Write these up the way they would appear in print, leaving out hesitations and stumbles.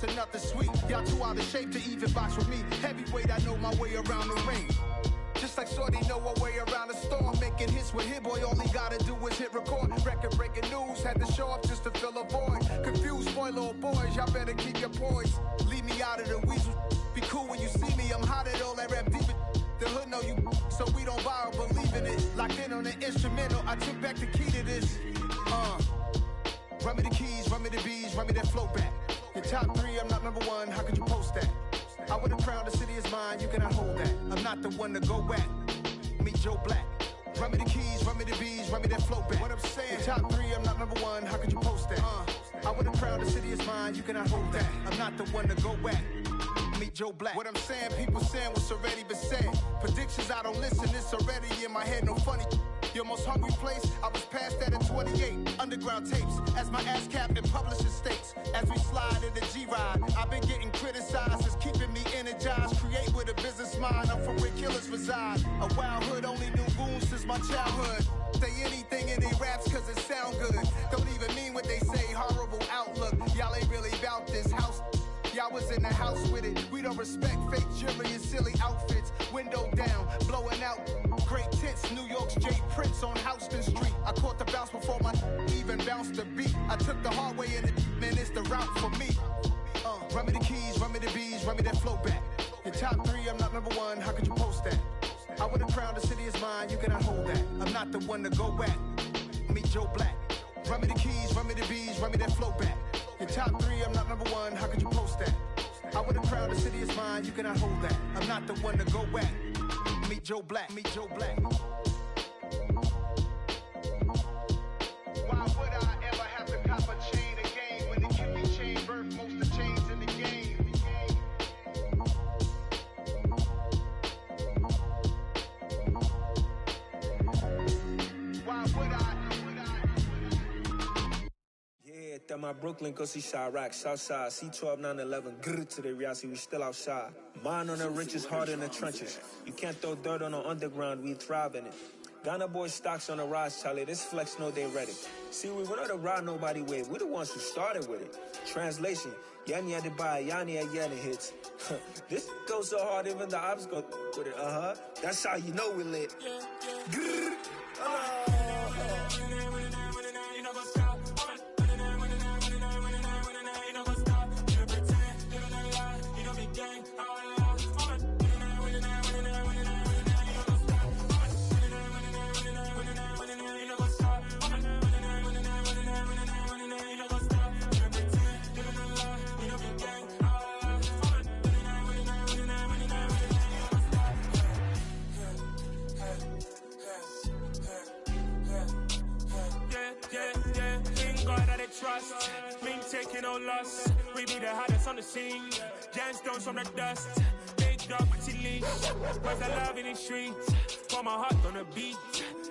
to nothing sweet. Y'all too out of shape to even box with me. Heavyweight, I know my way around the ring. Just like Shorty know her way around the storm. Making hits with Hit Boy, all he gotta do is hit record. Record breaking news, had to show up just to fill a void. Confused boy, little boys, y'all better keep your poise. Leave me out of the weasel. Be cool when you see me, I'm hot at all that rap deep. The hood know you, so we don't borrow, believe in it. Locked in on the instrumental, I took back the key to this. Run me the keys, run me the bees, run me that flow back. Your top 3, I'm not number 1, how could you post that? I would have crowned the city is mine, you cannot hold that. I'm not the one to go back. Meet Joe Black. Run me the keys, run me the bees, run me that flow back. What I'm saying, your top 3, I'm not number 1, how could you post that? I would have crowned the city is mine, you cannot hold that. I'm not the one to go back. Meet Joe Black. What I'm saying, people saying what's already been said. Predictions, I don't listen, it's already in my head, no funny. Your most hungry place, I was past that at 28. Underground tapes, as my ass cap in publishing states. As we slide in the G-Ride, I've been getting criticized, it's keeping me energized. Create with a business mind, I'm from where killers reside. A wild hood, only knew goons since my childhood. Say anything in they raps cause it sound good. Don't even mean what they say, horrible outlook. Y'all ain't really about this house. Y'all was in the house with it. We don't respect fake jewelry and silly outfits. Window down, blowing out great tits. New York's J. Prince on Houston Street. I caught the bounce before my even bounced the beat. I took the hard way in it, man, it's the route for me. Run me the keys, run me the bees, run me that flow back. Your top 3, I'm not number 1, how could you post that? I would have crowned the city is mine, you cannot hold that. I'm not the one to go back. Meet Joe Black. Run me the keys, run me the bees, run me that flow back. Your top 3, I'm not number 1, how could you post that? I would have crowned the city is mine, you cannot hold that. I'm not the one to go back. Meet Joe Black, meet Joe Black. Why would I ever have to cop a chain again when it can be chain birth most of chains in the game? Why would I? Yeah, that my Brooklyn, go see Chirac, Southside, C12, 911, grr to the reality, we still outside. Mine on the riches, hard in the trenches. You can't throw dirt on the underground, we thrive in it. Ghana boys stocks on the rise, Charlie, this flex know they ready. See, we not the ride nobody wave, we the ones who started with it. Translation, Yanni had to buy, Yanni had Yanni hits. This goes so hard, even the ops go with it, That's how you know we lit. Grr, trust, been taking no loss. We be the hottest on the scene. Gemstones from the dust. Big dog, pretty leash. Where's the love in the streets? Pour my heart on the beat.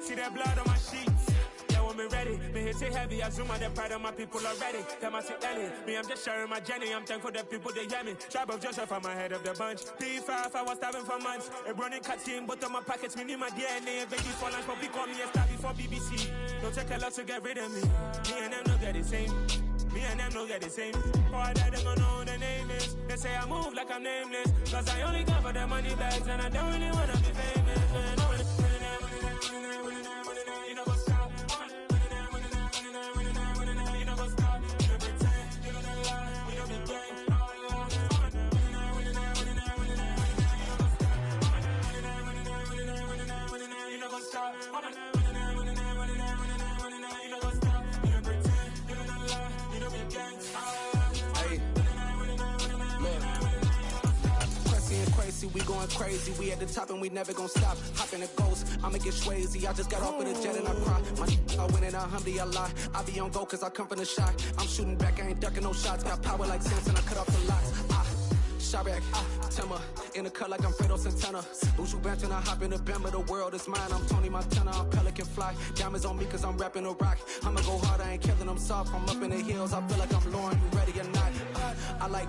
See that blood on my sheets. Yeah, when me ready, me hit it heavy. I zoom on the pride of my people already. Them I see Ellie. Me, I'm just sharing my journey. I'm thankful the people they hear me. Tribe of Joseph, I'm ahead of the bunch. P5, I was starving for months. A running cut team, but on my pockets, me need my DNA. And baby for lunch, but we call me a star before BBC. Don't take a lot to get rid of me. Me and them no get the same. Me and them no get the same. All that them don't know who the name is. They say I move like I'm nameless. Cause I only cover the money bags and I don't really wanna be famous. You know what's up? You know what's up? You don't pretend, you don't lie, you don't be gang. You know what's up? We going crazy, we at the top and we never gonna stop. Hop in the ghost, I'ma get swayzy. I just got off with a jet and I cry. I win in a Humvee, I lie. I be on go cause I come from the shot. I'm shooting back, I ain't ducking no shots. Got power like Samson, I cut off the locks. Chirac, Timmer, in the cut like I'm Fredo Santana. Buju Banton, I hop in the Bama, the world is mine. I'm Tony Montana, I'm Pelican Fly. Diamonds on me cause I'm rapping a rock. I'ma go hard, I ain't killing them soft. I'm up in the hills, I feel like I'm Lauren, you ready or not? I like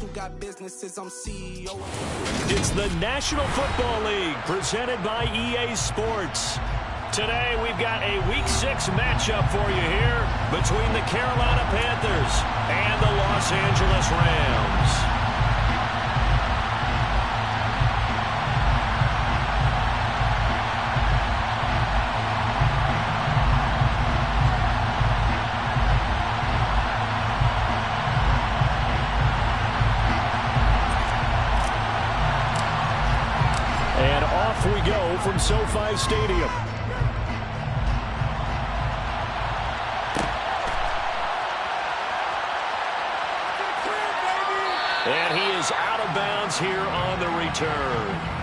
who got businesses, I'm CEO. It's the National Football League, presented by EA Sports. Today, we've got a Week 6 matchup for you here between the Carolina Panthers and the Los Angeles Rams. And off we go from SoFi Stadium. And he is out of bounds here on the return.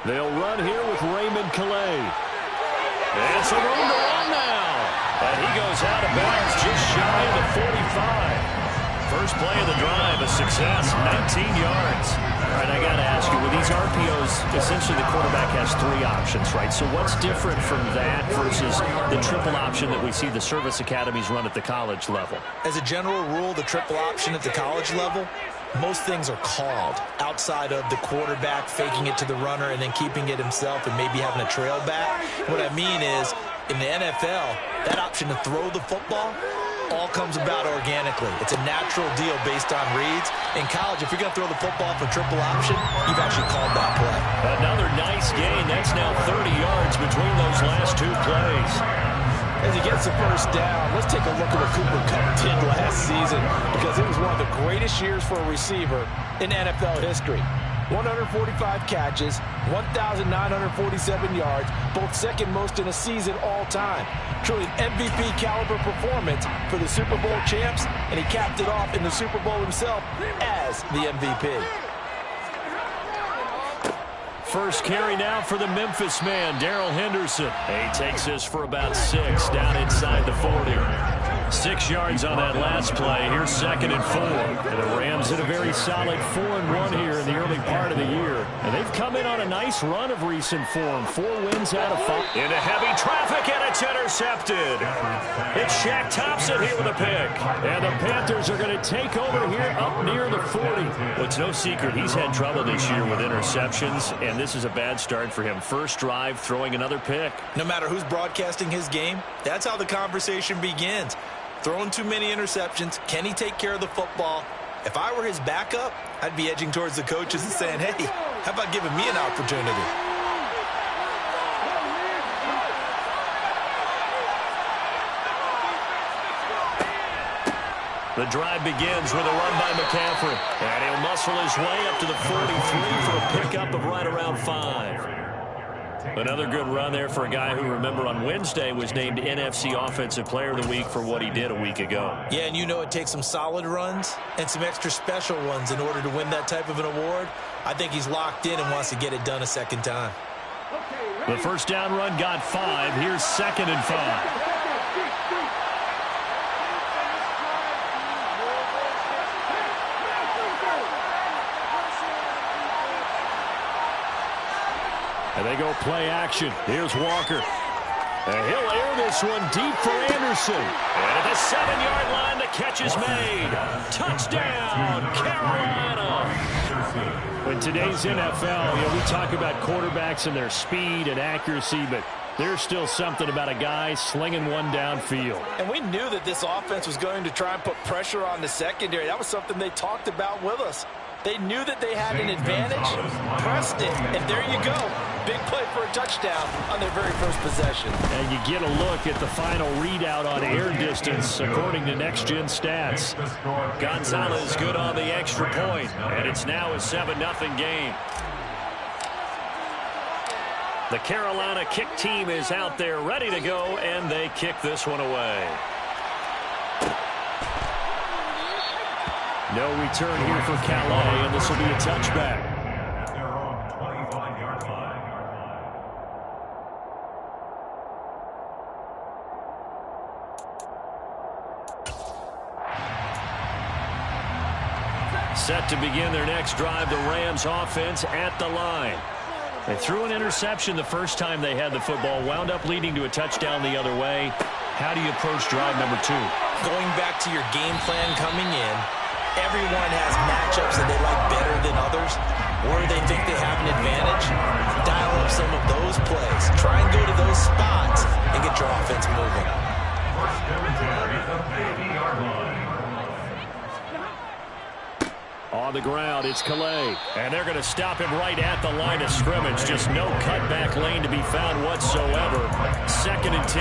They'll run here with Raymond Calais. And some room to run now. And he goes out of bounds just shy of the 45. First play of the drive, a success, 19 yards. All right, I got to ask you, with these RPOs, essentially the quarterback has 3 options, right? So what's different from that versus the triple option that we see the service academies run at the college level? As a general rule, the triple option at the college level, most things are called outside of the quarterback faking it to the runner and then keeping it himself and maybe having a trail back. What I mean is, in the NFL, that option to throw the football all comes about organically. It's a natural deal based on reads. In college, if you're going to throw the football for triple option, you've actually called that play. Another nice gain. That's now 30 yards between those last 2 plays. As he gets the first down, let's take a look at what Cooper Kupp did last season, because it was one of the greatest years for a receiver in NFL history. 145 catches, 1,947 yards, both second most in a season all time. Truly an MVP caliber performance for the Super Bowl champs, and he capped it off in the Super Bowl himself as the MVP. First carry now for the Memphis man, Darrell Henderson. He takes this for about 6 down inside the 40. 6 yards on that last play. Here's 2nd and 4. And the Rams hit a very solid 4-1 here in the early part of the year. And they've come in on a nice run of recent form. 4 wins out of 5. Into heavy traffic, and it's intercepted. It's Shaq Thompson here with a pick. And the Panthers are going to take over here up near the 40. Well, it's no secret he's had trouble this year with interceptions, and this is a bad start for him. First drive, throwing another pick. No matter who's broadcasting his game, that's how the conversation begins. Throwing too many interceptions. Can he take care of the football? If I were his backup, I'd be edging towards the coaches and saying, hey, how about giving me an opportunity? The drive begins with a run by McCaffrey. And he'll muscle his way up to the 43 for a pickup of right around 5. Another good run there for a guy who, remember, on Wednesday was named NFC Offensive Player of the Week for what he did a week ago. Yeah, and you know it takes some solid runs and some extra special ones in order to win that type of an award. I think he's locked in and wants to get it done a second time. The first down run got 5. Here's 2nd and 5. And they go play action. Here's Walker. And he'll air this one deep for Anderson. And at the 7-yard line, the catch is made. Touchdown, Carolina. In today's NFL, we talk about quarterbacks and their speed and accuracy, but there's still something about a guy slinging one downfield. And we knew that this offense was going to try and put pressure on the secondary. That was something they talked about with us. They knew that they had an advantage, pressed it, and there you go. Big play for a touchdown on their very first possession. And you get a look at the final readout on air distance, according to Next Gen Stats. Gonzalez good on the extra point, and it's now a 7-0 game. The Carolina kick team is out there ready to go, and they kick this one away. No return here for Calais, and this will be a touchback. Set to begin their next drive, the Rams offense at the line. They threw an interception the first time they had the football, wound up leading to a touchdown the other way. How do you approach drive number 2? Going back to your game plan coming in, everyone has matchups that they like better than others, where they think they have an advantage. Dial up some of those plays. Try and go to those spots and get your offense moving. First down at the 50-yard line. On the ground, it's Calais. And they're going to stop him right at the line of scrimmage. Just no cutback lane to be found whatsoever. 2nd and 10.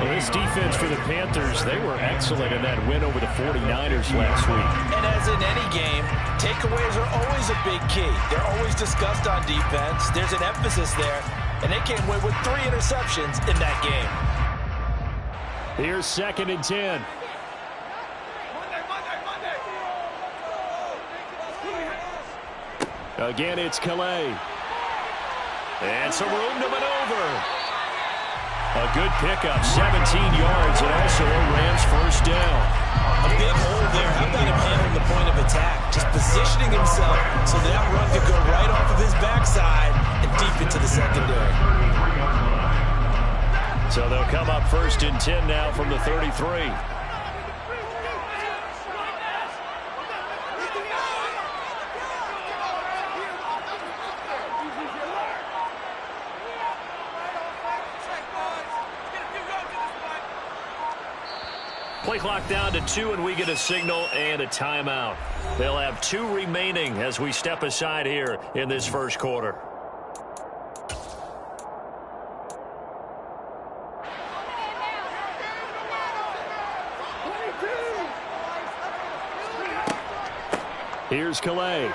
Well, this defense for the Panthers, they were excellent in that win over the 49ers last week. And as in any game, takeaways are always a big key. They're always discussed on defense. There's an emphasis there. And they came away with 3 interceptions in that game. Here's 2nd and 10. Again, it's Calais. And some room to maneuver. A good pickup, 17 yards, and also a Rams first down. A big hole there. How about him handling the point of attack? Just positioning himself so that run could go right off of his backside and deep into the secondary. So they'll come up 1st and 10 now from the 33. Play clock down to 2, and we get a signal and a timeout. They'll have 2 remaining as we step aside here in this first quarter. Here's Calais.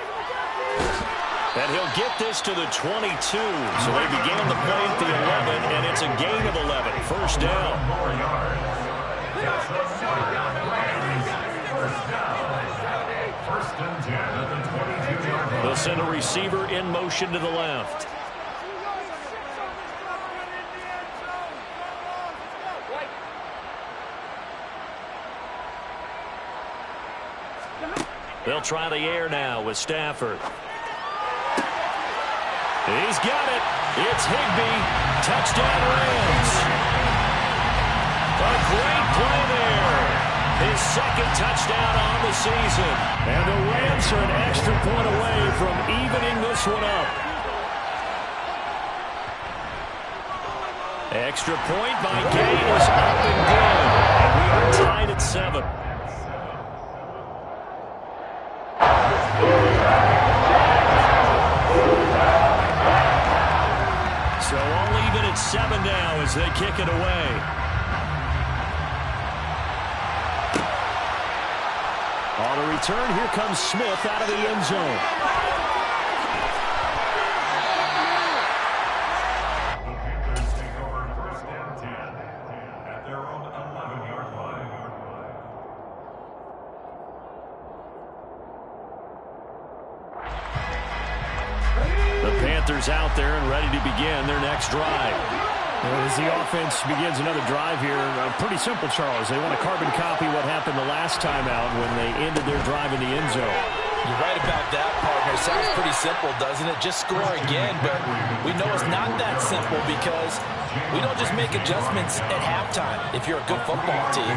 And he'll get this to the 22. So they began the play at the 11, and it's a gain of 11. First down. They'll send a receiver in motion to the left. They'll try the air now with Stafford. He's got it. It's Higbee. Touchdown Rams. A great play there. His 2nd touchdown on the season. And the Rams are an extra point away from evening this one up. Extra point by Gay is up and good. And we are tied at 7. So all even at 7 now as they kick it away. On the return, here comes Smith out of the end zone. The Panthers take over 1st and 10 at their own 11-yard line. The Panthers out there and ready to begin their next drive. As the offense begins another drive here, pretty simple, Charles. They want to carbon copy what happened the last time out when they ended their drive in the end zone. You're right about that, partner. Sounds pretty simple, doesn't it? Just score again, but we know it's not that simple because we don't just make adjustments at halftime if you're a good football team.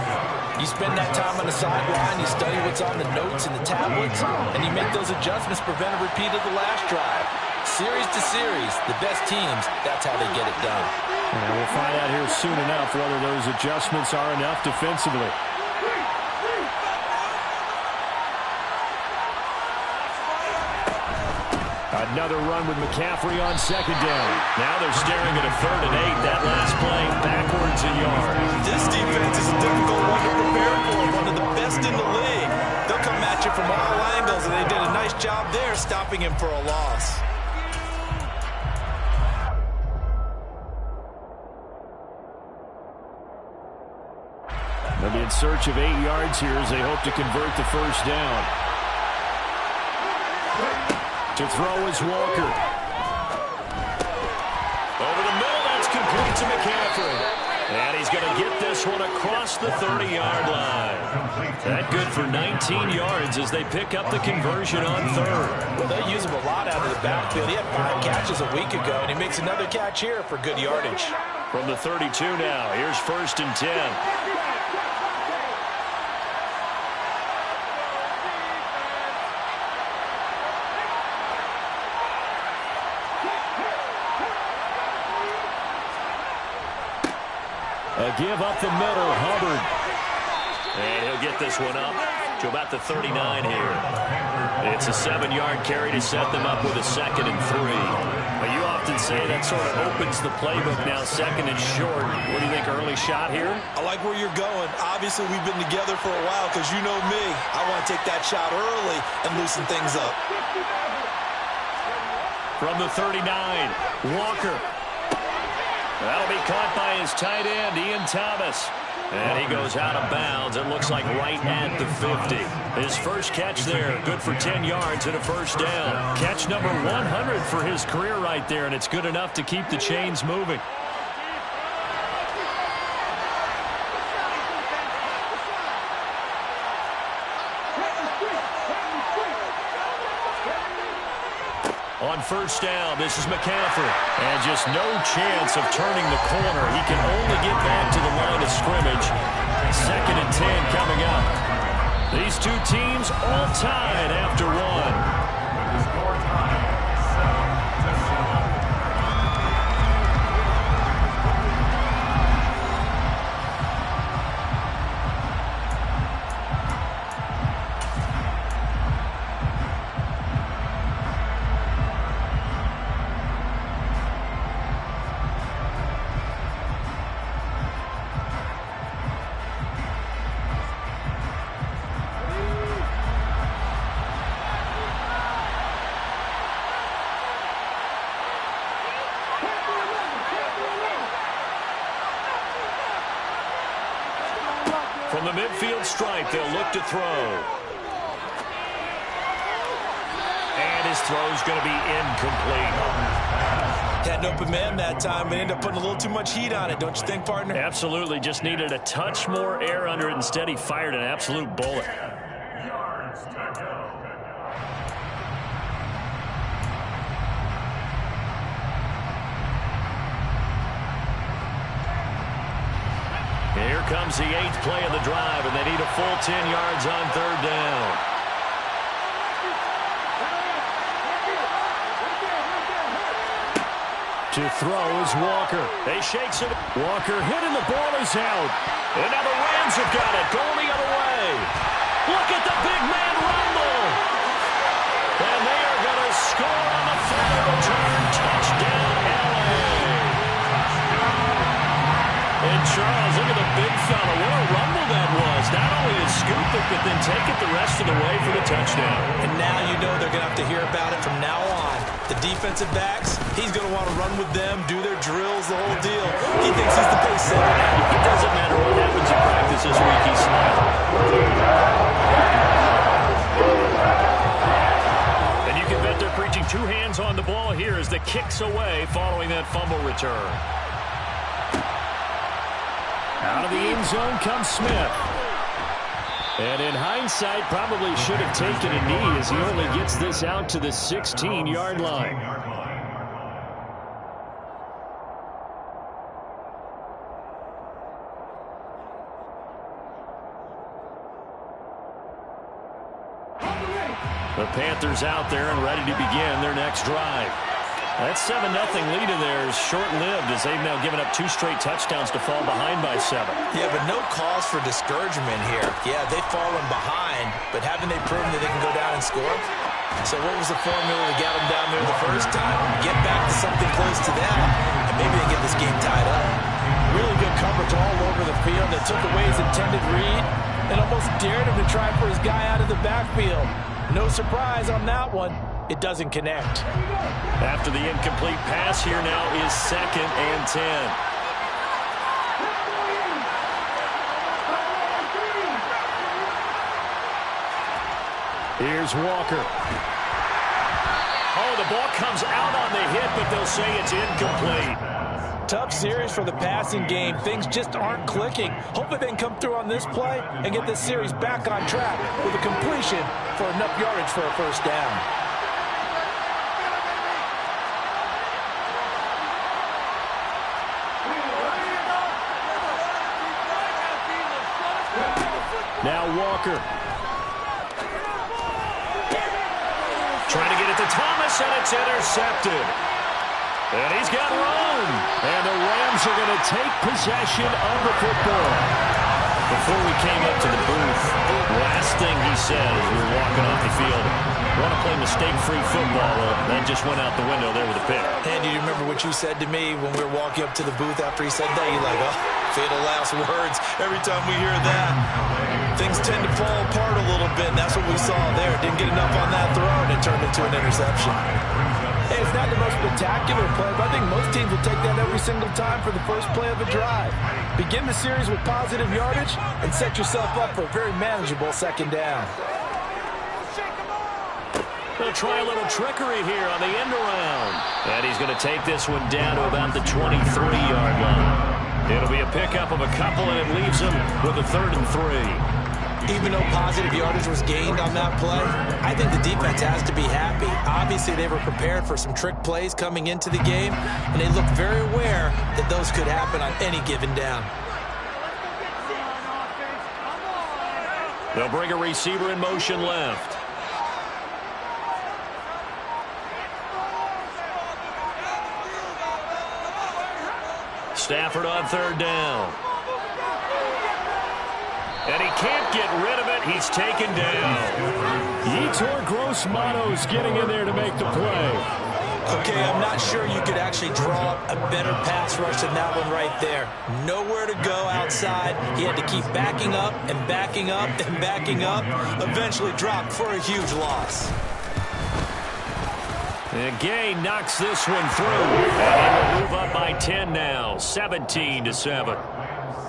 You spend that time on the sideline, you study what's on the notes and the tablets, and you make those adjustments, prevent a repeat of the last drive. Series to series, the best teams, that's how they get it done. And we'll find out here soon enough whether those adjustments are enough defensively. Another run with McCaffrey on 2nd down. Now they're staring at a 3rd and 8. That last play backwards a yard. This defense is a difficult one to prepare for. One of the best in the league. They'll come at you from all angles, and they did a nice job there stopping him for a loss. They'll be in search of 8 yards here as they hope to convert the first down. To throw is Walker. Over the middle, that's complete to McCaffrey. And he's going to get this one across the 30-yard line. That good for 19 yards as they pick up the conversion on third. Well, they use him a lot out of the backfield. He had 5 catches a week ago, and he makes another catch here for good yardage. From the 32 now, here's 1st and 10. A give up the middle, Hubbard. And he'll get this one up to about the 39 here. It's a 7-yard carry to set them up with a 2nd and 3. But you often say that sort of opens the playbook now, 2nd and short. What do you think, early shot here? I like where you're going. Obviously, we've been together for a while because you know me. I want to take that shot early and loosen things up. From the 39, Walker. That'll be caught by his tight end, Ian Thomas. And he goes out of bounds. It looks like right at the 50. His first catch there, good for 10 yards and a 1st down. Catch number 100 for his career right there, and it's good enough to keep the chains moving. On 1st down, this is McCaffrey. And just no chance of turning the corner. He can only get back to the line of scrimmage. 2nd and 10 coming up. These two teams all tied after one. From the midfield stripe, they'll look to throw. And his throw's going to be incomplete. Had an open man that time, but ended up putting a little too much heat on it, don't you think, partner? Absolutely. Just needed a touch more air under it. Instead, he fired an absolute bullet. Yards to go. Here comes the 8th play of the drive, and they need a full 10 yards on 3rd down. To throw is Walker. They shakes it. Walker hitting the ball is out. And now the Rams have got it. Going the other way. Look at the big man rumble. And they are going to score on the final return. Touchdown, LA. And Charles, look at the big fella. What a rumble that was. Not only to scoop it, but then take it the rest of the way for the touchdown. And now you know they're going to have to hear about it from now on. The defensive backs, he's going to want to run with them, do their drills, the whole deal. He thinks he's the pace setter. It doesn't matter what happens in practice this week, he's smiling. And you can bet they're preaching 2 hands on the ball here as the kick's away following that fumble return. Out of the end zone comes Smith. And in hindsight, probably should have taken a knee as he only gets this out to the 16-yard line. The Panthers out there and ready to begin their next drive. That 7-0 lead in there is short-lived as they've now given up 2 straight touchdowns to fall behind by 7. Yeah, but no cause for discouragement here. Yeah, they've fallen behind, but haven't they proven that they can go down and score? So what was the formula that got them down there the first time? Get back to something close to that, and maybe they get this game tied up. Really good coverage all over the field that took away his intended read and almost dared him to try for his guy out of the backfield. No surprise on that one. It doesn't connect. After the incomplete pass, here now is 2nd and 10. Here's Walker. Oh, the ball comes out on the hit, but they'll say it's incomplete. tough series for the passing game. Things just aren't clicking. Hopefully they can come through on this play and get this series back on track with a completion for enough yardage for a first down. Now Walker. Trying to get it to Thomas, and it's intercepted. And he's got room. And the Rams are going to take possession of the football. Before we came up to the booth, last thing he said as we were walking off the field, want to play mistake-free football. Well, that just went out the window there with a pick. Andy, do you remember what you said to me when we were walking up to the booth after he said that? You're like, oh, fatal last words. Every time we hear that, things tend to fall apart a little bit, and that's what we saw there. Didn't get enough on that throw, and it turned into an interception. Hey, it's not the most spectacular play, but I think most teams will take that every single time for the first play of a drive. Begin the series with positive yardage and set yourself up for a very manageable second down. They'll try a little trickery here on the end around. And he's going to take this one down to about the 23-yard line. It'll be a pickup of a couple, and it leaves him with a 3rd and 3. Even though positive yardage was gained on that play, I think the defense has to be happy. Obviously, they were prepared for some trick plays coming into the game, and they looked very aware that those could happen on any given down. They'll bring a receiver in motion left. Stafford on 3rd down. And he can't get rid of it. He's taken down. Yetur Gross-Matos getting in there to make the play. Okay, I'm not sure you could actually draw a better pass rush than that one right there. Nowhere to go outside. He had to keep backing up and backing up and backing up. Eventually dropped for a huge loss. And Gay knocks this one through. And they will move up by 10 now, 17-7.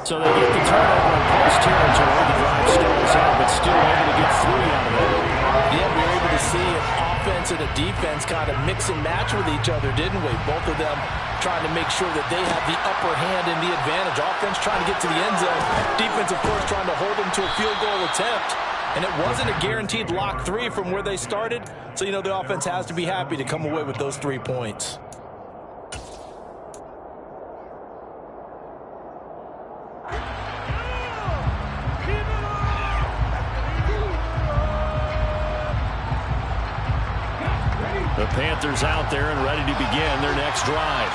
So they get the turnover in close territory. The drive stalls out, but still able to get 3 out of it. Yeah, we were able to see an offense and a defense kind of mix and match with each other, didn't we? Both of them trying to make sure that they have the upper hand and the advantage. Offense trying to get to the end zone. Defense, of course, trying to hold them to a field goal attempt. And it wasn't a guaranteed lock 3 from where they started. So, you know, the offense has to be happy to come away with those 3 points. The Panthers out there and ready to begin their next drive.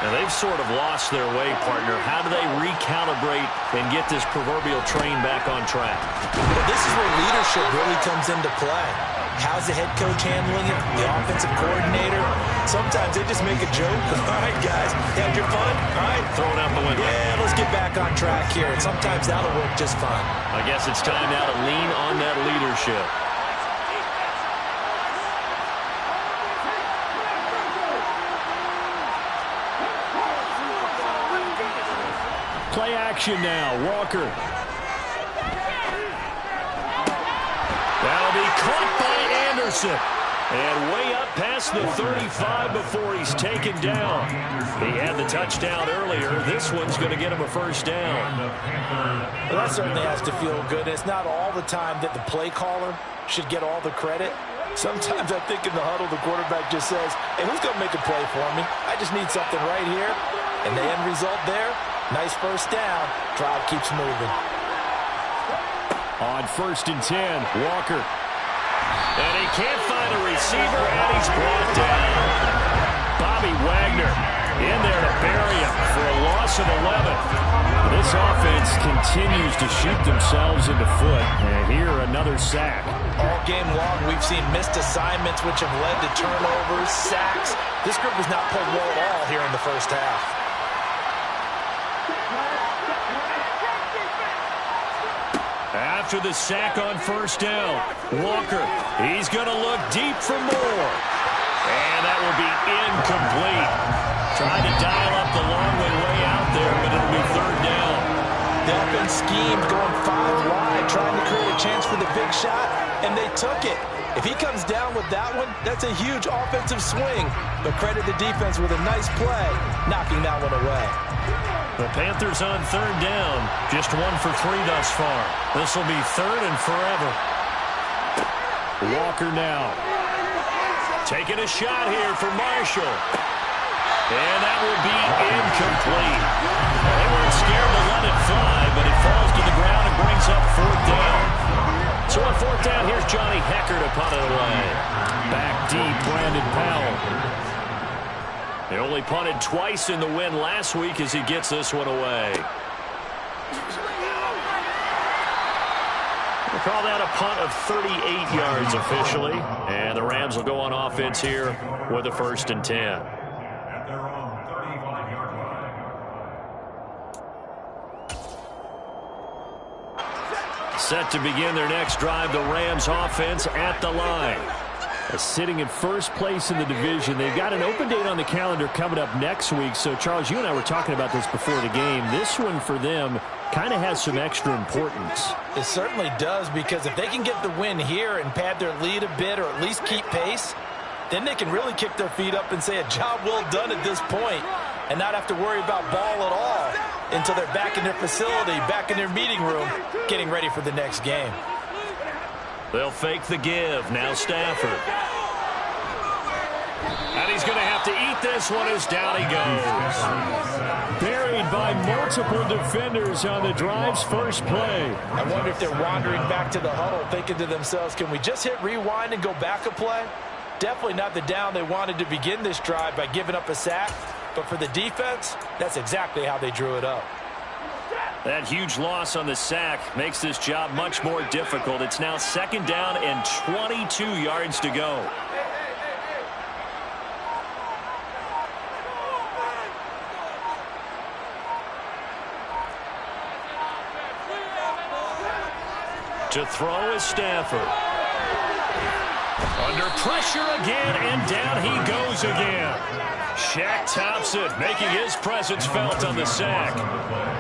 Now, they've sort of lost their way, partner. How do they recalibrate and get this proverbial train back on track? Well, this is where leadership really comes into play. How's the head coach handling it? The offensive coordinator? Sometimes they just make a joke. All right, guys, you had your fun? All right. Throw it out the window. Yeah, let's get back on track here. And sometimes that'll work just fine. I guess it's time now to lean on that leadership. Play action now. Walker. That'll be caught by Anderson. And way up past the 35 before he's taken down. He had the touchdown earlier. This one's going to get him a first down. Well, that certainly has to feel good. It's not all the time that the play caller should get all the credit. Sometimes I think in the huddle, the quarterback just says, hey, who's going to make a play for me? I just need something right here. And the end result there, nice first down. Drive keeps moving. On 1st and 10, Walker. And he can't find a receiver, and he's brought down. Bobby Wagner in there to bury him for a loss of 11. This offense continues to shoot themselves in the foot. And here, another sack. All game long, we've seen missed assignments, which have led to turnovers, sacks. This group has not played well at all here in the first half. After the sack on 1st down, Walker, he's going to look deep for more. And that will be incomplete. Trying to dial up the long way out there, but it'll be 3rd down. The offense schemed, going 5 wide, trying to create a chance for the big shot, and they took it. If he comes down with that one, that's a huge offensive swing. But credit the defense with a nice play, knocking that one away. The Panthers on third down. Just 1 for 3 thus far. This will be third and forever. Walker now. Taking a shot here for Marshall. And that will be incomplete. They weren't scared to let it fly, but it falls to the ground and brings up fourth down. So on fourth down, here's Johnny Hecker to punt it away. Back deep, Brandon Powell. They only punted twice in the win last week as he gets this one away. We'll call that a punt of 38 yards officially. And the Rams will go on offense here with a 1st and 10. At their own 35-yard line. Set to begin their next drive, the Rams offense at the line. Sitting in first place in the division. They've got an open date on the calendar coming up next week. So, Charles, you and I were talking about this before the game. This one for them kind of has some extra importance. It certainly does, because if they can get the win here and pad their lead a bit or at least keep pace, then they can really kick their feet up and say a job well done at this point and not have to worry about ball at all until they're back in their facility, back in their meeting room, getting ready for the next game. They'll fake the give. Now Stafford. And he's going to have to eat this one as down he goes. Buried by multiple defenders on the drive's first play. I wonder if they're wandering back to the huddle thinking to themselves, can we just hit rewind and go back a play? Definitely not the down they wanted to begin this drive by giving up a sack. But for the defense, that's exactly how they drew it up. That huge loss on the sack makes this job much more difficult. It's now 2nd down and 22 yards to go. To throw is Stafford. Under pressure again, and down he goes again. Shaq Thompson making his presence felt on the sack.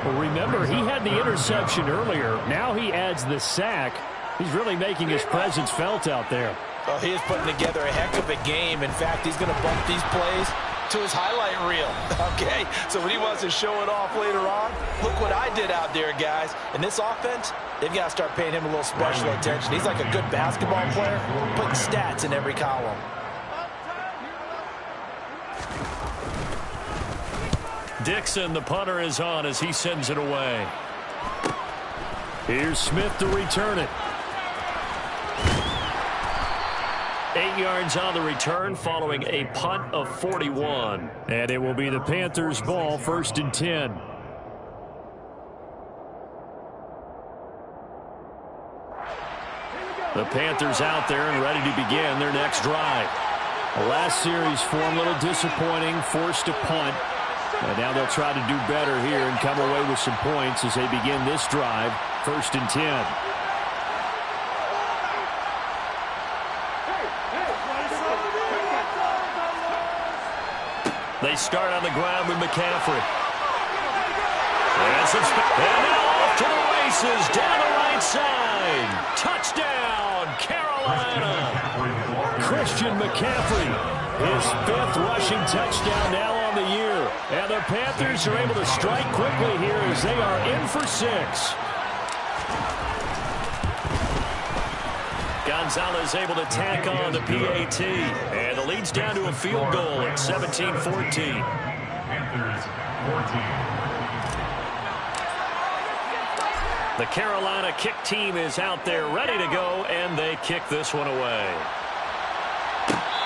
Well, remember, he had the interception earlier. Now he adds the sack. He's really making his presence felt out there. Well, he is putting together a heck of a game. In fact, he's going to bump these plays to his highlight reel. Okay, so when he wants to show it off later on, look what I did out there, guys. In this offense, they've got to start paying him a little special attention. He's like a good basketball player, putting stats in every column. Dixon, the punter, is on as he sends it away. Here's Smith to return it. 8 yards on the return following a punt of 41. And it will be the Panthers' ball, 1st and 10. The Panthers out there and ready to begin their next drive. The last series for them, a little disappointing, forced to punt. And now they'll try to do better here and come away with some points as they begin this drive, 1st and 10. They start on the ground with McCaffrey. And now off to the races down the right side. Touchdown, Carolina. Christian McCaffrey, his 5th rushing touchdown now on the year. And the Panthers are able to strike quickly here as they are in for 6. Gonzalez able to tack on the PAT. And the lead's down to a field goal at 17-14. Panthers 14. The Carolina kick team is out there ready to go, and they kick this one away.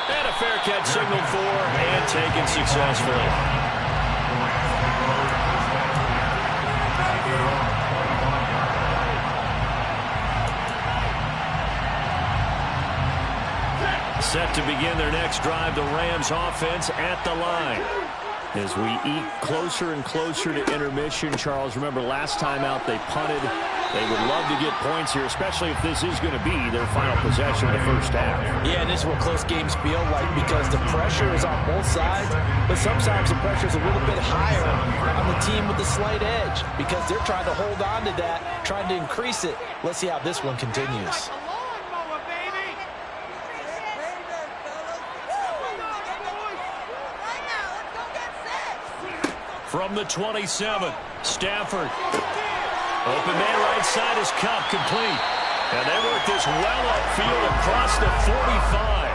And a fair catch signaled for and taken successfully. Set to begin their next drive, the Rams offense at the line. As we eat closer and closer to intermission, Charles, remember last time out they punted. They would love to get points here, especially if this is going to be their final possession of the first half. Yeah, and this is what close games feel like because the pressure is on both sides, but sometimes the pressure is a little bit higher on the team with the slight edge because they're trying to hold on to that, trying to increase it. Let's see how this one continues. From the 27, Stafford. Open man right side is Cup, complete. And they work this well upfield across the 45.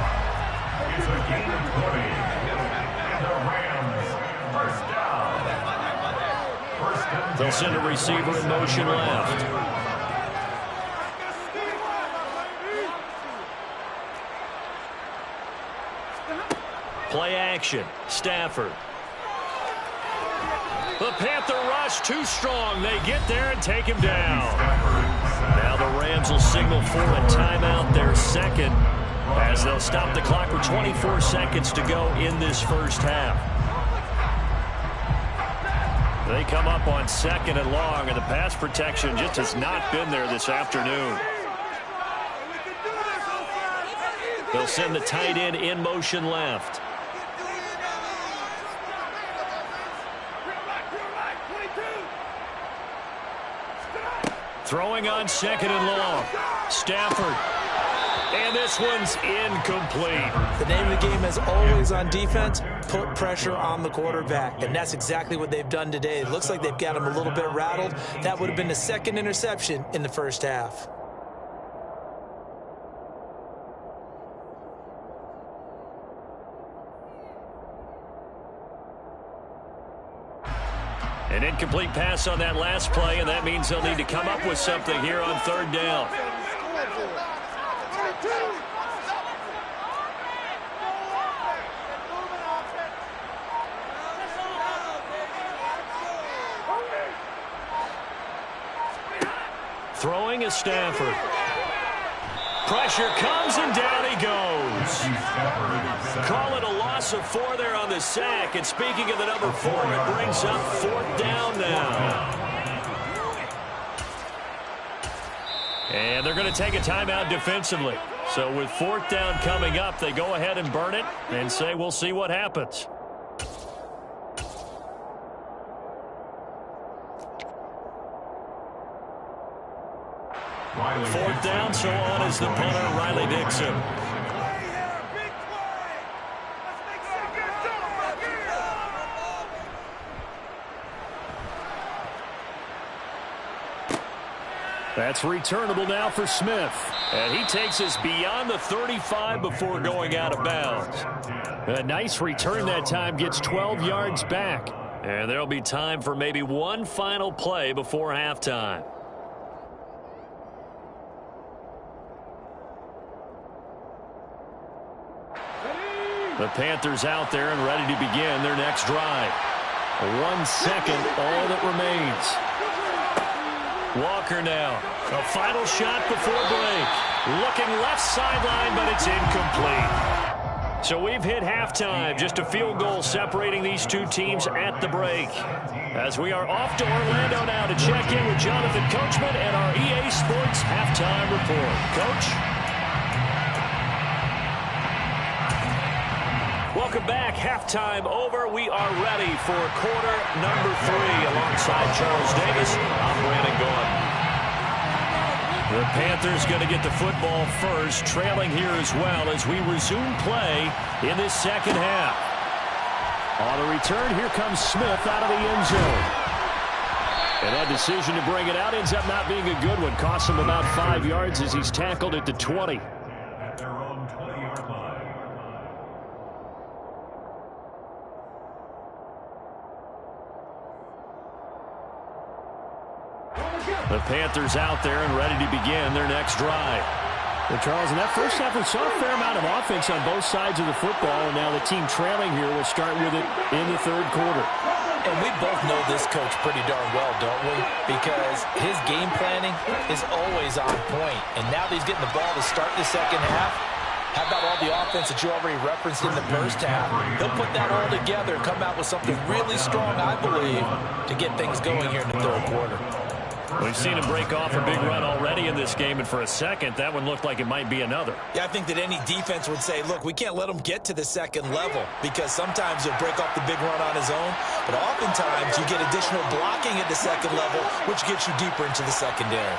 It's a gain of 20. And the Rams, first down. First and 10. They'll send a receiver in motion left. Play action, Stafford. The Panther rush too strong. They get there and take him down. Now the Rams will signal for a timeout, their second, as they'll stop the clock with 24 seconds to go in this first half. They come up on 2nd and long, and the pass protection just has not been there this afternoon. They'll send the tight end in motion left. Throwing on 2nd and long. Stafford. And this one's incomplete. The name of the game is always on defense, put pressure on the quarterback. And that's exactly what they've done today. It looks like they've got him a little bit rattled. That would have been the 2nd interception in the first half. An incomplete pass on that last play, and that means they'll need to come up with something here on 3rd down. Throwing is Stafford. Pressure comes, and down he goes. Call it a loss of 4 there on the sack. And speaking of the number 4, it brings up 4th down now. And they're going to take a timeout defensively. So with 4th down coming up, they go ahead and burn it and say we'll see what happens. Riley 4th down, so on is the punter, Riley Dixon. That's returnable now for Smith. And he takes us beyond the 35 before going out of bounds. A nice return that time, gets 12 yards back. And there'll be time for maybe one final play before halftime. The Panthers out there and ready to begin their next drive. 1 second, all that remains. Walker now. A final shot before break. Looking left sideline, but it's incomplete. So we've hit halftime. Just a field goal separating these two teams at the break. As we are off to Orlando now to check in with Jonathan Coachman and our EA Sports halftime report. Coach? Welcome back. Halftime over. We are ready for quarter number 3. Alongside Charles Davis, I'm Brandon Gordon. The Panthers going to get the football first, trailing here as well as we resume play in this second half. On the return, here comes Smith out of the end zone. And that decision to bring it out ends up not being a good one. Costs him about 5 yards as he's tackled at the 20. at their own 20-yard line. The Panthers out there and ready to begin their next drive. Well, Charles, in that first half, we saw a fair amount of offense on both sides of the football, and now the team trailing here will start with it in the third quarter. And we both know this coach pretty darn well, don't we? Because his game planning is always on point. And now that he's getting the ball to start the second half, how about all the offense that you already referenced in the first half? He'll put that all together and come out with something really strong, I believe, to get things going here in the third quarter. We've seen him break off a big run already in this game, and for a second, that one looked like it might be another. Yeah, I think that any defense would say, look, we can't let him get to the second level because sometimes he'll break off the big run on his own, but oftentimes you get additional blocking at the second level, which gets you deeper into the secondary.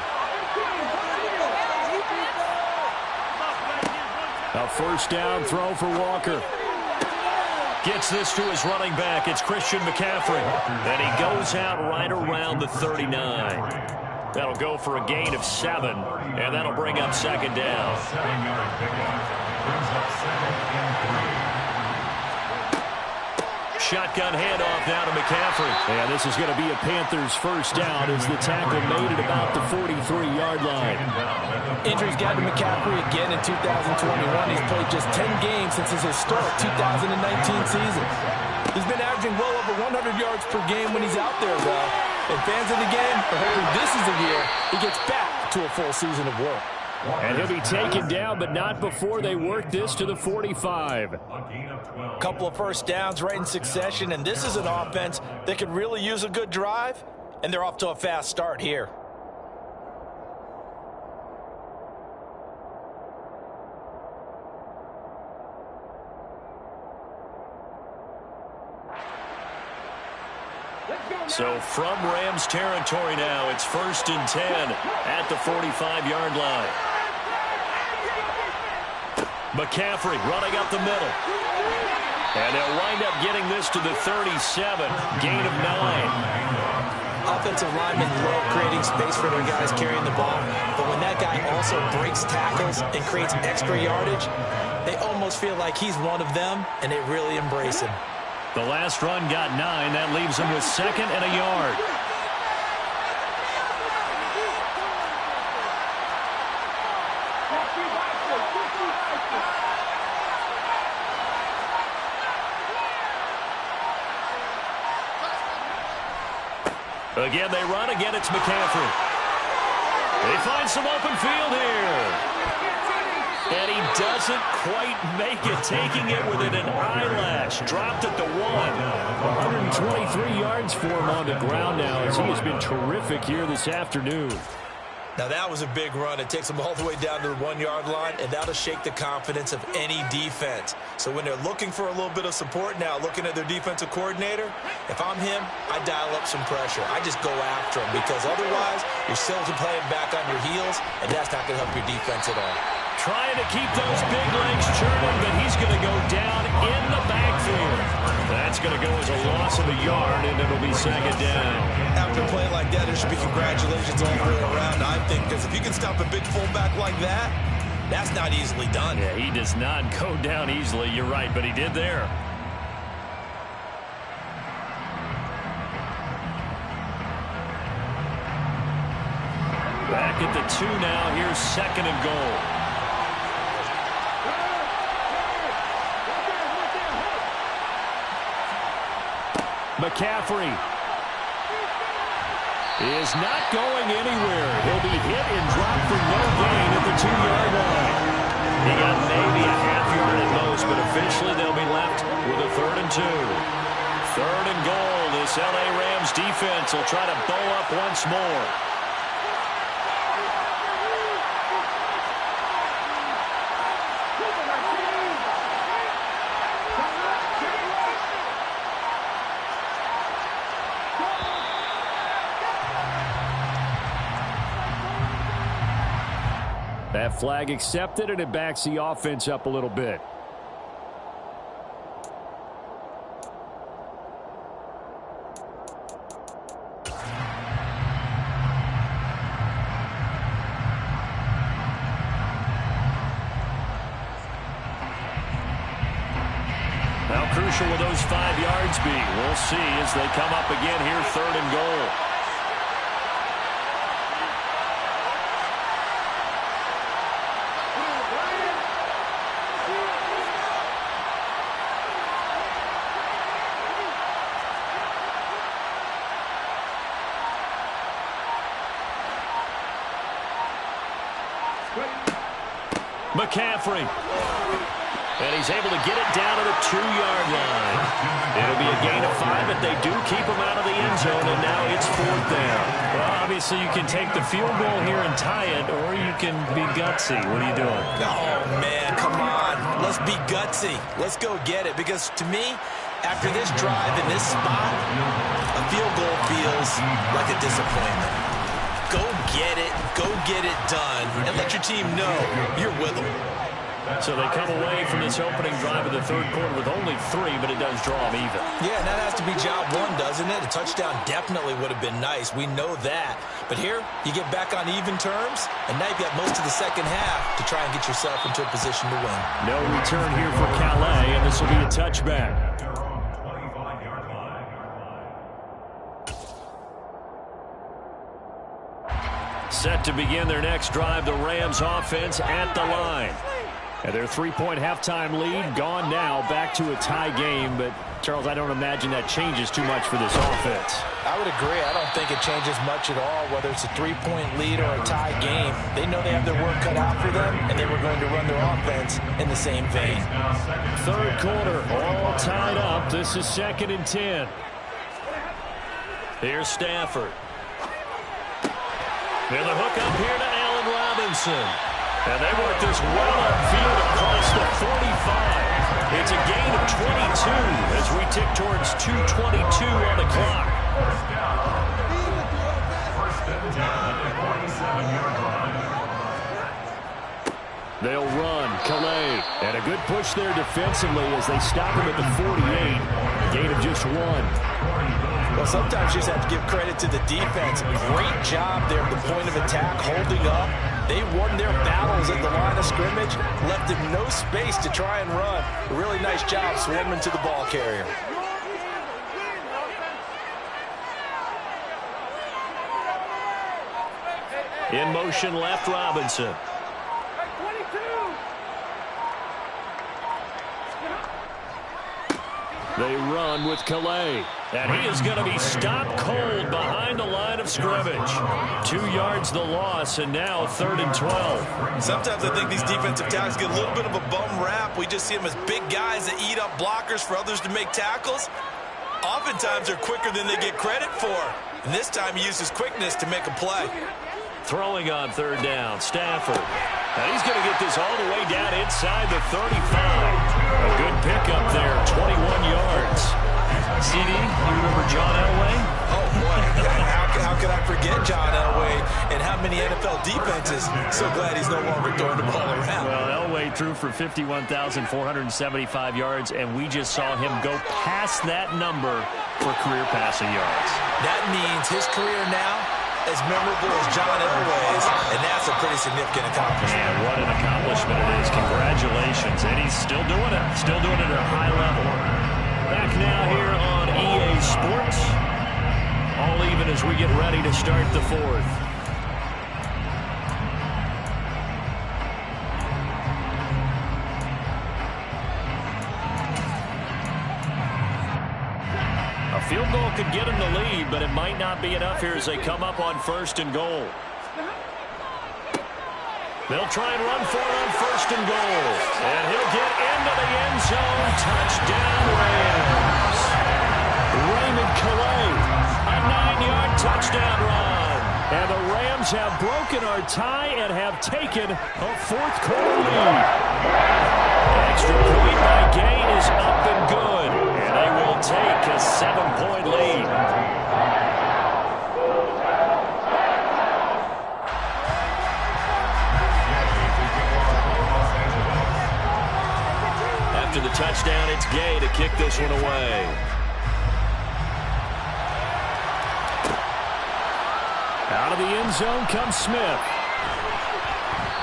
A first down throw for Walker. Gets this to his running back. It's Christian McCaffrey. And he goes out right around the 39. That'll go for a gain of 7, and that'll bring up second down. 7-yard pickup. Brings up second and 3. Shotgun handoff now to McCaffrey. And this is going to be a Panthers first down as the tackle made it about the 43-yard line. Injuries got to McCaffrey again in 2021. He's played just 10 games since his historic 2019 season. He's been averaging well over 100 yards per game when he's out there, though. And fans of the game are hoping this is the year he gets back to a full season of work. And he'll be taken down, but not before they work this to the 45. A couple of first downs right in succession, and this is an offense that could really use a good drive, and they're off to a fast start here. So from Rams territory now, it's 1st and 10 at the 45-yard line. McCaffrey running up the middle. And they'll wind up getting this to the 37, gain of 9. Offensive linemen love creating space for their guys carrying the ball, but when that guy also breaks tackles and creates extra yardage, they almost feel like he's one of them, and they really embrace him. The last run got 9. That leaves him with 2nd and a yard. Again, they run. Again, it's McCaffrey. They find some open field here. And he doesn't quite make it, taking it within an eyelash. Dropped at the 1. 123 yards for him on the ground now as he has been terrific here this afternoon. Now that was a big run. It takes them all the way down to the 1-yard line, and that'll shake the confidence of any defense. So when they're looking for a little bit of support now, looking at their defensive coordinator, if I'm him, I dial up some pressure. I just go after him because otherwise you're still playing back on your heels, and that's not going to help your defense at all. Trying to keep those big legs churning, but he's going to go down in the backfield. That's going to go as a loss of a yard, and it'll be 2nd down. After a play like that, there should be congratulations all the way around, I think, because if you can stop a big fullback like that, that's not easily done. Yeah, he does not go down easily. You're right, but he did there. Back at the 2 now. Here's 2nd and goal. McCaffrey is not going anywhere. He'll be hit and dropped for no gain at the 2-yard line. He got maybe a half yard at most, but officially they'll be left with a 3rd and 2. 3rd and goal. This LA Rams defense will try to bow up once more. That flag accepted, and it backs the offense up a little bit. How crucial will those 5 yards be? We'll see as they come up again here, 3rd and goal. McCaffrey. And he's able to get it down to the 2-yard line. It'll be a gain of 5, but they do keep him out of the end zone, and now it's 4th down. Well, obviously you can take the field goal here and tie it, or you can be gutsy. What are you doing? Oh, man, come on. Let's be gutsy. Let's go get it, because to me, after this drive in this spot, a field goal feels like a disappointment. Go get it done, and let your team know you're with them. So they come away from this opening drive of the third quarter with only 3, but it does draw them even. Yeah, and that has to be job one, doesn't it? A touchdown definitely would have been nice. We know that. But here, you get back on even terms, and now you've got most of the second half to try and get yourself into a position to win. No return here for Calais, and this will be a touchback. Set to begin their next drive, the Rams offense at the line. And their 3-point halftime lead gone now, back to a tie game. But, Charles, I don't imagine that changes too much for this offense. I would agree. I don't think it changes much at all, whether it's a 3-point lead or a tie game. They know they have their work cut out for them, and they were going to run their offense in the same vein. Third quarter, all tied up. This is 2nd and 10. Here's Stafford. And the hook up here to Allen Robinson. And they work this well upfield across the 45. It's a gain of 22 as we tick towards 2:22 on the clock. First and 10 at the 47-yard line. They'll run. Calais. And a good push there defensively as they stop him at the 48. A gain of just 1. Well, sometimes you just have to give credit to the defense. Great job there at the point of attack, holding up. They won their battles at the line of scrimmage, left him no space to try and run. A really nice job swarming to the ball carrier. In motion left, Robinson. They run with Calais. And he is going to be stopped cold behind the line of scrimmage. 2 yards the loss, and now 3rd and 12. Sometimes I think these defensive tackles get a little bit of a bum rap. We just see them as big guys that eat up blockers for others to make tackles. Oftentimes they're quicker than they get credit for. And this time he uses quickness to make a play. Throwing on 3rd down, Stafford. And he's going to get this all the way down inside the 35. A good pickup there, 21 yards. CD, you remember John Elway? Oh, boy. How could I forget John Elway and how many NFL defenses? So glad he's no longer throwing the ball around. Well, Elway threw for 51,475 yards, and we just saw him go past that number for career passing yards. That means his career now as memorable as John Elway's, and that's a pretty significant accomplishment. And what an accomplishment it is. Congratulations. And he's still doing it. Still doing it at a high level. Back now here on EA Sports. All even as we get ready to start the 4th. A field goal could get him the lead, but it might not be enough here as they come up on 1st and goal. They'll try and run for it on 1st and goal. And he'll get into the end zone. Touchdown, Rams. Raymond Calais, a 9-yard touchdown run. And the Rams have broken our tie and have taken a 4th quarter lead. Extra point by Gay is up and good. And they will take a 7-point lead. After the touchdown, it's Gay to kick this one away. Out of the end zone comes Smith.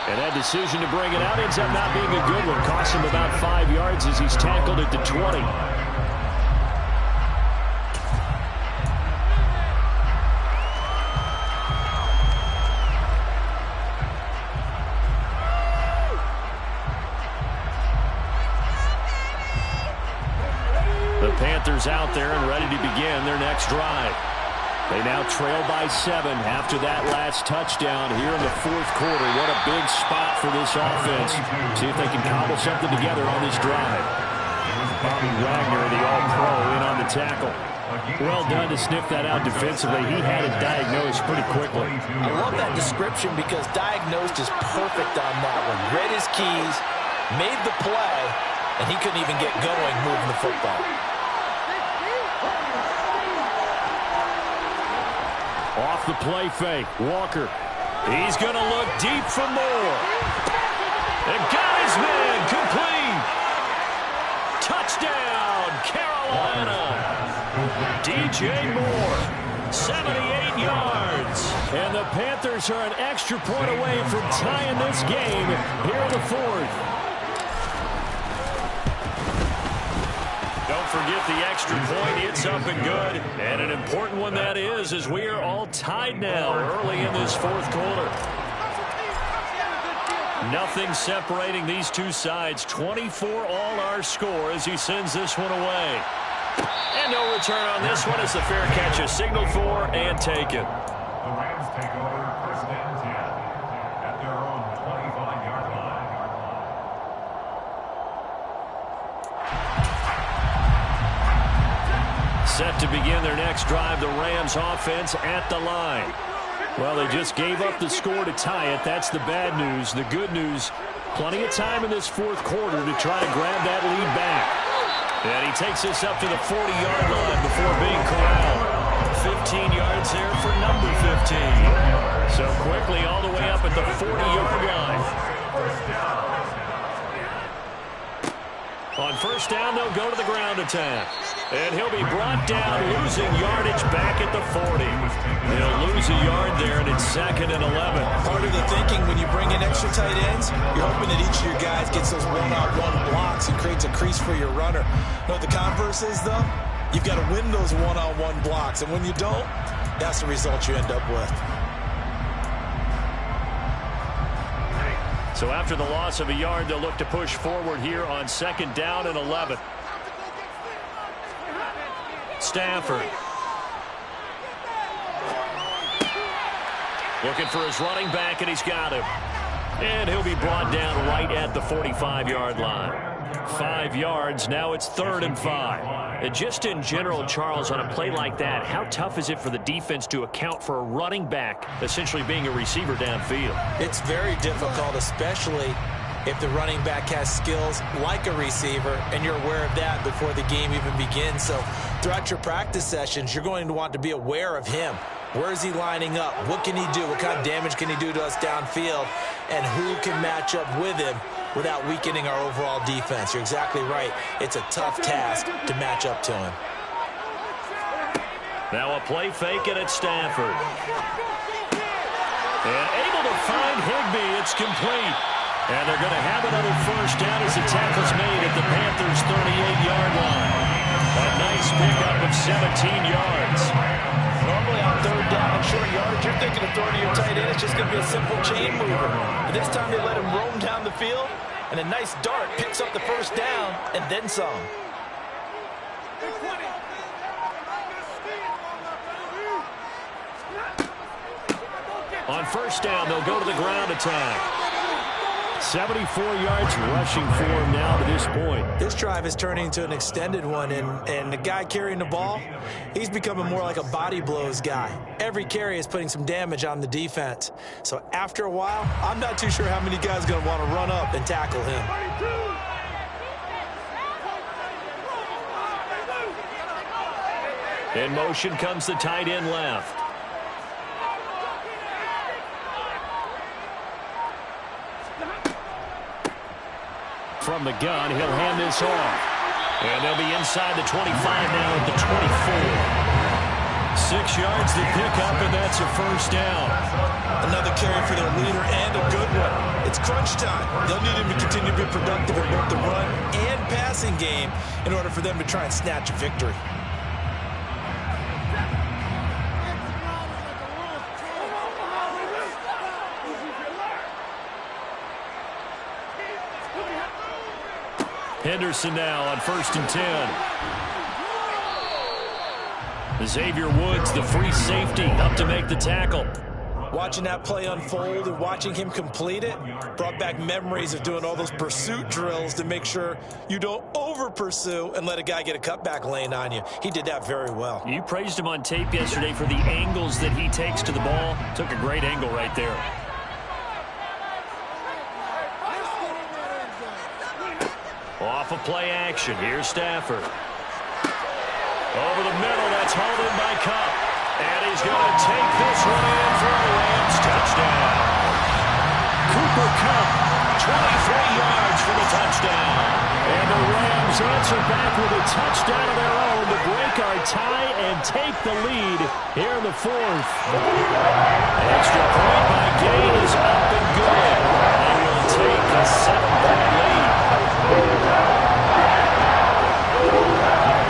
And that decision to bring it out ends up not being a good one. Costs him about 5 yards as he's tackled at the 20. The Panthers out there and ready to begin their next drive. They now trail by 7 after that last touchdown here in the 4th quarter. What a big spot for this offense. See if they can cobble something together on this drive. Bobby Wagner, the All-Pro, in on the tackle. Well done to sniff that out defensively. He had it diagnosed pretty quickly. I love that description because diagnosed is perfect on that one. Read his keys, made the play, and he couldn't even get going moving the football. Off the play fake, Walker. He's going to look deep for more. And got his man complete. Touchdown, Carolina. DJ Moore, 78 yards. And the Panthers are an extra point away from tying this game here in the fourth. Don't forget the extra point. It's up and good. And an important one that is, as we are all tied now early in this fourth quarter. Nothing separating these two sides. 24 all our score as he sends this one away. And no return on this one as the fair catch is signaled for and taken. The Rams take over first and 10 at their own 25-yard line. Set to begin their next drive, the Rams offense at the line. Well, they just gave up the score to tie it. That's the bad news. The good news, plenty of time in this fourth quarter to try to grab that lead back. And he takes this up to the 40-yard line before being corralled. 15 yards there for number 15. So quickly all the way up at the 40-yard line. On first down, they'll go to the ground attack. And he'll be brought down, losing yardage back at the 40. They'll lose a yard there, and it's 2nd and 11. Part of the thinking when you bring in extra tight ends, you're hoping that each of your guys gets those one-on-one blocks and creates a crease for your runner. You know what the converse is, though? You've got to win those one-on-one blocks, and when you don't, that's the result you end up with. So after the loss of a yard, they'll look to push forward here on 2nd down and 11. Stafford. Looking for his running back, and he's got him. And he'll be brought down right at the 45-yard line. 5 yards, now it's 3rd and 5. And just in general, Charles, on a play like that, how tough is it for the defense to account for a running back essentially being a receiver downfield? It's very difficult, especially if the running back has skills like a receiver, and you're aware of that before the game even begins. So throughout your practice sessions, you're going to want to be aware of him. Where is he lining up? What can he do? What kind of damage can he do to us downfield? And who can match up with him without weakening our overall defense? You're exactly right. It's a tough task to match up to him. Now a play fake, and it's Stafford. And able to find Higbee. It's complete. And they're going to have another first down as the tackle's made at the Panthers' 38-yard line. A nice pickup of 17 yards. Normally on 3rd down and short yardage, you're thinking of throwing to your tight end. It's just going to be a simple chain mover. But this time they let him roam down the field, and a nice dart picks up the first down and then some. On first down, they'll go to the ground attack. 74 yards rushing for him now to this point. This drive is turning into an extended one, and the guy carrying the ball, he's becoming more like a body blows guy. Every carry is putting some damage on the defense. So after a while, I'm not too sure how many guys are going to want to run up and tackle him. In motion comes the tight end left. From the gun, he'll hand this off. And they'll be inside the 25 now at the 24. 6 yards to pick up, and that's a first down. Another carry for their leader, and a good one. It's crunch time. They'll need him to continue to be productive in both the run and passing game in order for them to try and snatch a victory. Henderson now on 1st and 10. Xavier Woods, the free safety, up to make the tackle. Watching that play unfold and watching him complete it brought back memories of doing all those pursuit drills to make sure you don't over-pursue and let a guy get a cutback lane on you. He did that very well. You praised him on tape yesterday for the angles that he takes to the ball. Took a great angle right there. Off of play action. Here's Stafford. Over the middle. That's hauled in by Kupp. And he's going to take this one in for a Rams touchdown. Cooper Kupp yards for the touchdown. And the Rams answer back with a touchdown of their own to break our tie and take the lead here in the fourth. Extra point by Gay is up and good. They will take a 7-point lead.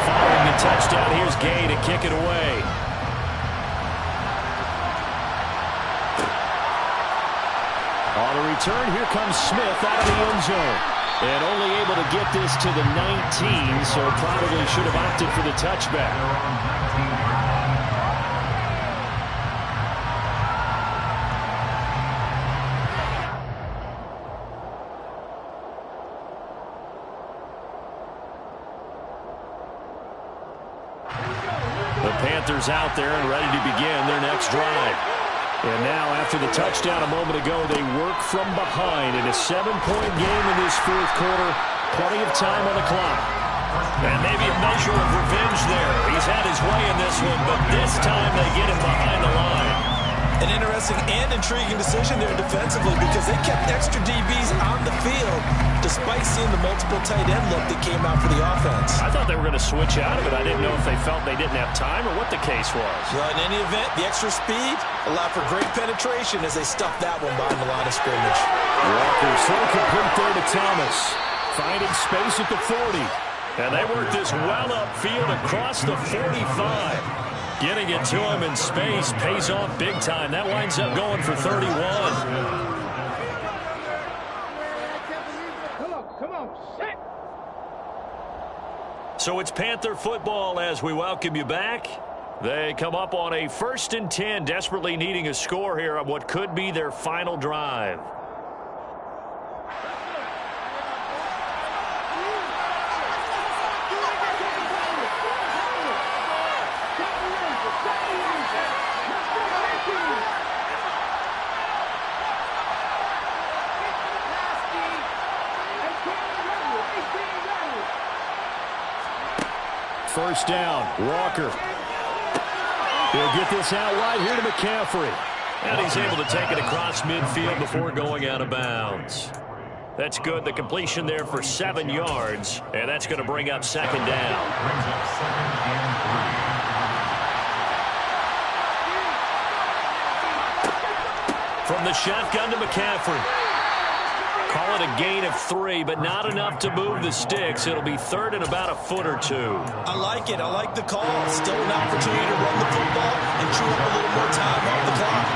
Following the touchdown, here's Gay to kick it away. On the return, here comes Smith out of the end zone. And only able to get this to the 19, so probably should have opted for the touchback. The Panthers out there and ready to begin their next drive. And now, after the touchdown a moment ago, they work from behind in a 7-point game in this fourth quarter. Plenty of time on the clock. And maybe a measure of revenge there. He's had his way in this one, but this time they get him behind the line. An interesting and intriguing decision there defensively because they kept extra DBs on the field despite seeing the multiple tight end look that came out for the offense. I thought they were going to switch out of it. I didn't know if they felt they didn't have time or what the case was. Well, in any event, the extra speed allowed for great penetration as they stuffed that one behind the line of scrimmage. Walker so complete there to Thomas. Finding space at the 40. And they work this well upfield across the 45. Getting it to him in space pays off big time. That winds up going for 31. Come on, set. So it's Panther football as we welcome you back. They come up on a 1st and 10, desperately needing a score here on what could be their final drive. First down, Walker. He'll get this out wide here to McCaffrey. And he's able to take it across midfield before going out of bounds. That's good. The completion there for 7 yards. And that's going to bring up 2nd down. From the shotgun to McCaffrey. Call it a gain of 3, but not enough to move the sticks. It'll be 3rd and about a foot or 2. I like it. I like the call. Still an opportunity to run the football and chew up a little more time off the clock.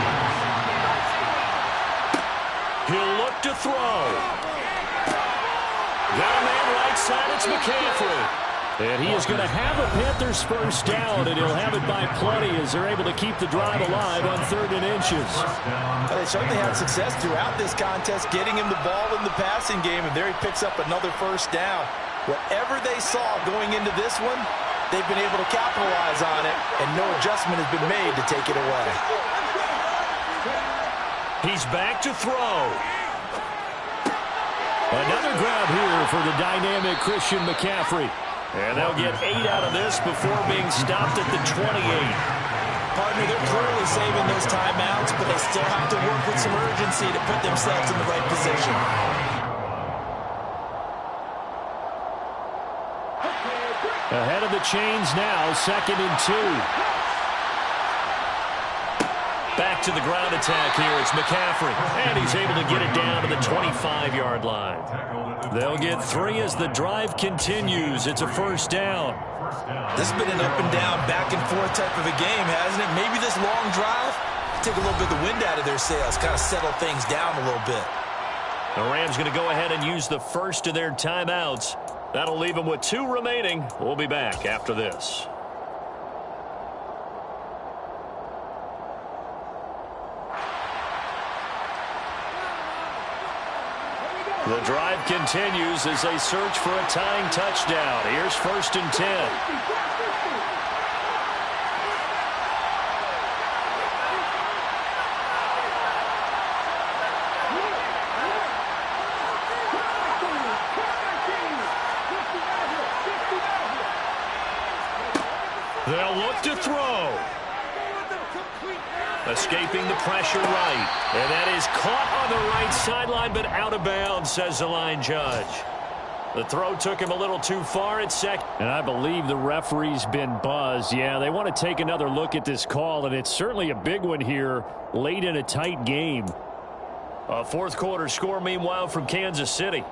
He'll look to throw. Got a man right side. It's McCaffrey. And he is going to have a Panthers first down, and he'll have it by plenty as they're able to keep the drive alive on 3rd and inches. Well, they certainly had success throughout this contest, getting him the ball in the passing game, and there he picks up another first down. Whatever they saw going into this one, they've been able to capitalize on it, and no adjustment has been made to take it away. He's back to throw. Another grab here for the dynamic Christian McCaffrey. And they'll get 8 out of this before being stopped at the 28. Partner, they're clearly saving those timeouts, but they still have to work with some urgency to put themselves in the right position. Ahead of the chains now, 2nd and 2. Back to the ground attack here. It's McCaffrey. And he's able to get it down to the 25-yard line. They'll get 3 as the drive continues. It's a first down. This has been an up and down, back and forth type of a game, hasn't it? Maybe this long drive, take a little bit of the wind out of their sails, kind of settle things down a little bit. The Rams going to go ahead and use the first of their timeouts. That'll leave them with 2 remaining. We'll be back after this. The drive continues as they search for a tying touchdown. Here's 1st and 10. They'll look to throw. Escaping the pressure right. And that is caught on the right sideline, but out of bounds, says the line judge. The throw took him a little too far at second. And I believe the referee's been buzzed. Yeah, they want to take another look at this call, and it's certainly a big one here late in a tight game. A fourth quarter score, meanwhile, from Kansas City.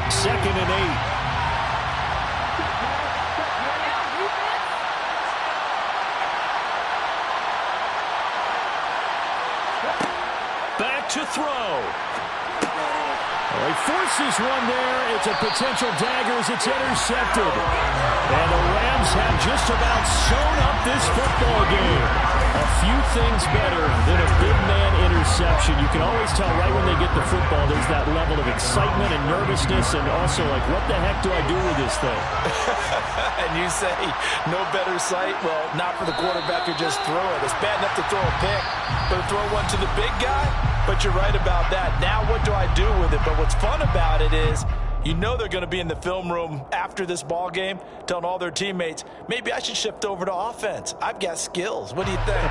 Second and 8. Back to throw. Well, he forces one there. It's a potential dagger as it's intercepted. And the Rams have just about sewn up this football game. A few things better than a big man interception. You can always tell right when they get the football, there's that level of excitement and nervousness, and also like, what the heck do I do with this thing? And you say, no better sight? Well, not for the quarterback who just threw it. It's bad enough to throw a pick, but to throw one to the big guy? But you're right about that. Now what do I do with it? But what's fun about it is, you know they're going to be in the film room after this ball game telling all their teammates, maybe I should shift over to offense. I've got skills. What do you think?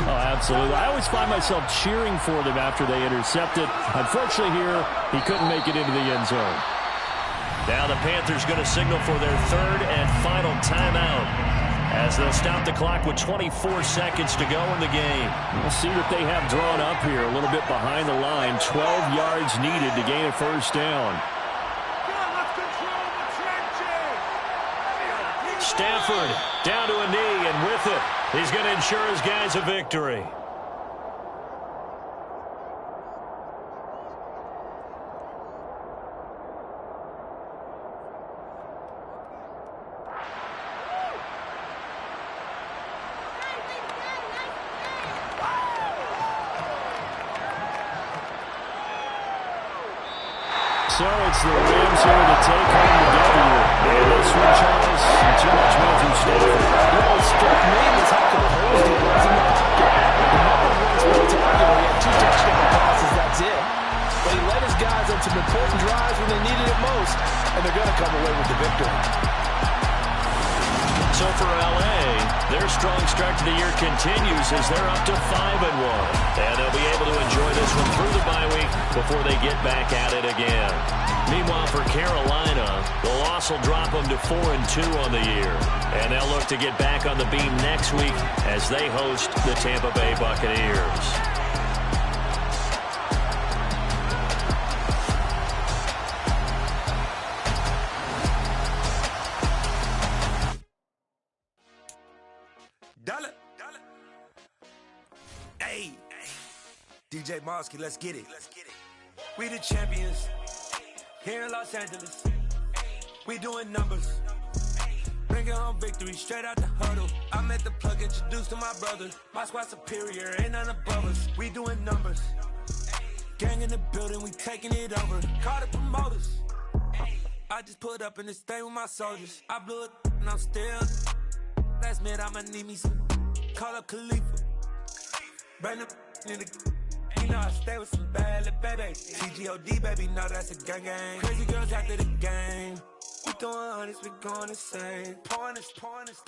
Oh, absolutely. I always find myself cheering for them after they intercept it. Unfortunately here, he couldn't make it into the end zone. Now the Panthers going to signal for their third and final timeout as they'll stop the clock with 24 seconds to go in the game. We'll see what they have drawn up here. A little bit behind the line. 12 yards needed to gain a first down. Stafford down to a knee, and with it, he's going to ensure his guys a victory. So it's the Rams here to take home the W. And this one, Charles, too much Matthew Stafford. Well, it struck me as how composed he was in the pocket. The number one spectacular. He had 2 touchdown passes, that's it. But he led his guys on some important drives when they needed it most, and they're going to come away with the victory. So for LA, their strong start to the year continues as they're up to 5-1. And they'll be able to enjoy this one through the bye week before they get back at it again. Meanwhile, for Carolina, the loss will drop them to 4-2 on the year. And they'll look to get back on the beam next week as they host the Tampa Bay Buccaneers. Hey, DJ Mosky, let's get it. We the champions here in Los Angeles. We doing numbers. Bringing home victory straight out the huddle. I'm at the plug, introduced to my brother. My squad superior, ain't none above us. We doing numbers. Gang in the building, we taking it over. Call the promoters. I just put up in this thing with my soldiers. I blew it and I'm still. Last minute, I'ma need me some. Call up Khalifa. Bring the in the. You know I stay with some bad little babies. TGOD, baby, know that's a gang gang. Crazy girls after the game. We throwing hundreds, we going insane. Pouring this.